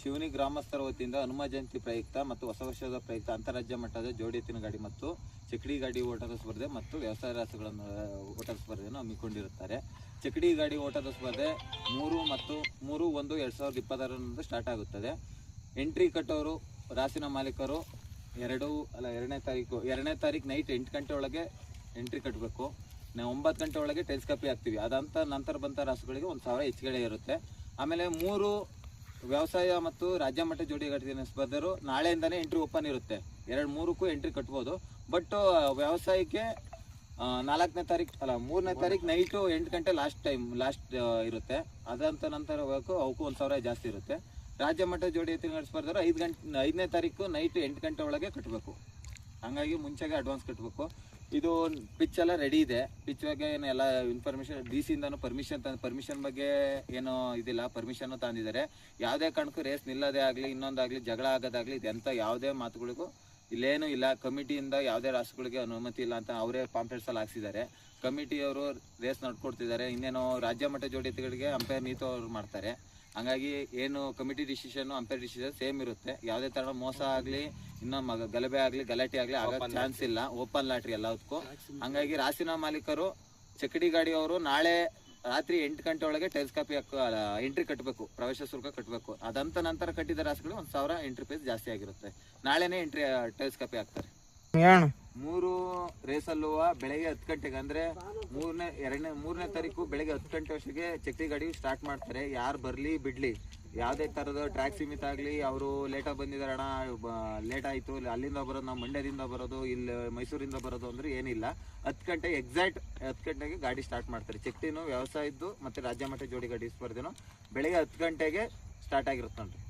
ಶಿವನಿ ಗ್ರಾಮಸ್ಥರ ವತಿಯಿಂದ ಹನುಮ ಜಯಂತಿ ಪ್ರಯುಕ್ತ ಮತ್ತು ಹೊಸ ವರ್ಷದ ಪ್ರಯುಕ್ತ ಅಂತಾರಾಜ್ಯ ಮಟ್ಟದ ಜೋಡಿ ಎತ್ತಿನ ಗಾಡಿ ಮತ್ತು ಚಕಡಿ ಗಾಡಿ ಓಟದ ಸ್ಪರ್ಧೆ ಮತ್ತು ವ್ಯವಸಾಯ ರಾಸುಗಳನ್ನು ಓಟದ ಸ್ಪರ್ಧೆಯನ್ನು ಹಮ್ಮಿಕೊಂಡಿರುತ್ತಾರೆ. ಚಕಡಿ ಗಾಡಿ ಓಟದ ಸ್ಪರ್ಧೆ 3/1/2026 ಸ್ಟಾರ್ಟ್ ಆಗುತ್ತದೆ. ಎಂಟ್ರಿ ಕಟ್ಟೋರು ರಾಸಿನ ಮಾಲೀಕರು 2ನೇ ತಾರೀಕು ನೈಟ್ 8 ಗಂಟೆ ಒಳಗೆ ಎಂಟ್ರಿ ಕಟ್ಟಬೇಕು. ನಾವು 9 ಗಂಟೆ ಒಳಗೆ ಟೈಲ್ಸ್ ಕಾಪಿ ಹಾಕ್ತೀವಿ. ಅದಂತ ನಂತರ ಬಂದ ರಾಸುಗಳಿಗೆ 1,000 ಹೆಚ್ಚುಗಡೆ ಇರುತ್ತೆ. ಆಮೇಲೆ 3 ವ್ಯವಸಾಯ ಮತ್ತು ರಾಜ್ಯ ಮಟ್ಟ ಜೋಡಿ ಗಾಡಿ ಸ್ಪರ್ಧೆರು ನಾಳೆಯಿಂದನೇ ಎಂಟ್ರಿ ಓಪನ್ ಇರುತ್ತೆ. 2-3ಕ್ಕೂ ಎಂಟ್ರಿ ಕಟ್ಬೋದು. ಬಟ್ ವ್ಯವಸಾಯಕ್ಕೆ 3ನೇ ತಾರೀಕು ನೈಟು 8 ಗಂಟೆ ಲಾಸ್ಟ್ ಇರುತ್ತೆ. ಅದಂತ ನಂತರ ಅವಕ್ಕೂ 1,000 ಜಾಸ್ತಿ ಇರುತ್ತೆ. ರಾಜ್ಯ ಮಟ್ಟ ಜೋಡಿ ಎತ್ತಿನ ಸ್ಪರ್ಧೆರು 5ನೇ ತಾರೀಕು ನೈಟ್ 8 ಗಂಟೆ ಒಳಗೆ ಕಟ್ಟಬೇಕು. ಹಾಗಾಗಿ ಮುಂಚೆಗೆ ಅಡ್ವಾನ್ಸ್ ಕಟ್ಟಬೇಕು. ಇದು ಪಿಚ್ ಎಲ್ಲ ರೆಡಿ ಇದೆ. ಪಿಚ್ ಬಗ್ಗೆ ಎಲ್ಲ ಇನ್ಫಾರ್ಮೇಷನ್ DC-ಇಂದನೂ ಪರ್ಮಿಷನ್ ಬಗ್ಗೆ ಏನೋ ಇದಿಲ್ಲ, ಪರ್ಮಿಷನ್ ತಂದಿದ್ದಾರೆ. ಯಾವುದೇ ಕಾರಣಕ್ಕೂ ರೇಸ್ ನಿಲ್ಲೋದೇ ಆಗಲಿ, ಇನ್ನೊಂದಾಗಲಿ, ಜಗಳ ಆಗೋದಾಗಲಿ, ಇದೆಂಥ ಯಾವುದೇ ಮಾತುಗಳಿಗೂ ಇಲ್ಲೇನೂ ಇಲ್ಲ. ಕಮಿಟಿಯಿಂದ ಯಾವುದೇ ರಾಸುಗಳಿಗೆ ಅನುಮತಿ ಇಲ್ಲ ಅಂತ ಅವರೇ ಪಾಂಪ್ಲೆಟ್ಸಲ್ಲಿ ಹಾಕ್ಸಿದ್ದಾರೆ. ಕಮಿಟಿಯವರು ರೇಸ್ ನಡ್ಕೊಡ್ತಿದ್ದಾರೆ. ಇನ್ನೇನೋ ರಾಜ್ಯ ಮಟ್ಟ ಜೋಡಿ ಎತ್ತುಗಳಿಗೆ ಅಂಪೈರ್ ನೀತು ಅವರು ಮಾಡ್ತಾರೆ. ಹಾಗಾಗಿ ಏನು committee decision umpire decision same ಇರುತ್ತೆ. ಯಾವುದೇ ಥರ ಮೋಸ ಆಗಲಿ, ಇನ್ನೂ ಗಲಭೆ ಆಗಲಿ, ಗಲಾಟೆ ಆಗಲಿ ಆಗೋ ಚಾನ್ಸ್ ಇಲ್ಲ. ಓಪನ್ ಲಾಟ್ರಿ ಎಲ್ಲದಕ್ಕೂ. ಹಾಗಾಗಿ ರಾಸಿನ ಮಾಲೀಕರು ಚಕಡಿ ಗಾಡಿಯವರು ನಾಳೆ ರಾತ್ರಿ 8 ಗಂಟೆ ಒಳಗೆ ಟೈಲ್ಸ್ ಕಾಪಿ ಎಂಟ್ರಿ ಕಟ್ಟಬೇಕು, ಪ್ರವೇಶ ಶುಲ್ಕ ಕಟ್ಟಬೇಕು. ಅದಂತ ನಂತರ ಕಟ್ಟಿದ ರಾಸುಗಳು 1,000 ಎಂಟ್ರಿ ಪ್ರೈಸ್ ಜಾಸ್ತಿ ಆಗಿರುತ್ತೆ. ನಾಳೆನೇ ಟೈಲ್ಸ್ ಕಾಪಿ ಹಾಕ್ತಾರೆ. 3 ರೇಸಲ್ಲೂ ಬೆಳಗ್ಗೆ 10 ಗಂಟೆಗೆ ಅಂದರೆ 3ನೇ ತಾರೀಕು ಬೆಳಗ್ಗೆ 10 ಗಂಟೆ ಅಷ್ಟಿಗೆ ಚಕಡಿ ಗಾಡಿ ಸ್ಟಾರ್ಟ್ ಮಾಡ್ತಾರೆ. ಯಾರು ಬರಲಿ ಬಿಡಲಿ, ಯಾವುದೇ ಥರದ ಟ್ರ್ಯಾಕ್ ಸೀಮಿತ ಆಗಲಿ, ಅವರು ಲೇಟಾಗಿ ಬಂದಿದ್ದಾರೆ ಅಣ್ಣ, ಲೇಟ್ ಆಯಿತು, ಅಲ್ಲಿಂದ ಬರೋದು, ನಾವು ಮಂಡ್ಯದಿಂದ ಬರೋದು, ಇಲ್ಲಿ ಮೈಸೂರಿಂದ ಬರೋದು ಅಂದರೆ ಏನಿಲ್ಲ. 10 ಗಂಟೆ ಎಕ್ಸಾಕ್ಟ್ 10 ಗಂಟೆಗೆ ಗಾಡಿ ಸ್ಟಾರ್ಟ್ ಮಾಡ್ತಾರೆ. ಚಕಡಿನೂ ವ್ಯವಸಾಯದ್ದು ಮತ್ತು ರಾಜ್ಯ ಮಟ್ಟ ಜೋಡಿ ಗಾಡಿ ಸ್ಪರ್ಧೆನೂ ಬೆಳಗ್ಗೆ 10 ಗಂಟೆಗೆ ಸ್ಟಾರ್ಟ್ ಆಗಿರುತ್ತೆ ನೋಡ್ರಿ.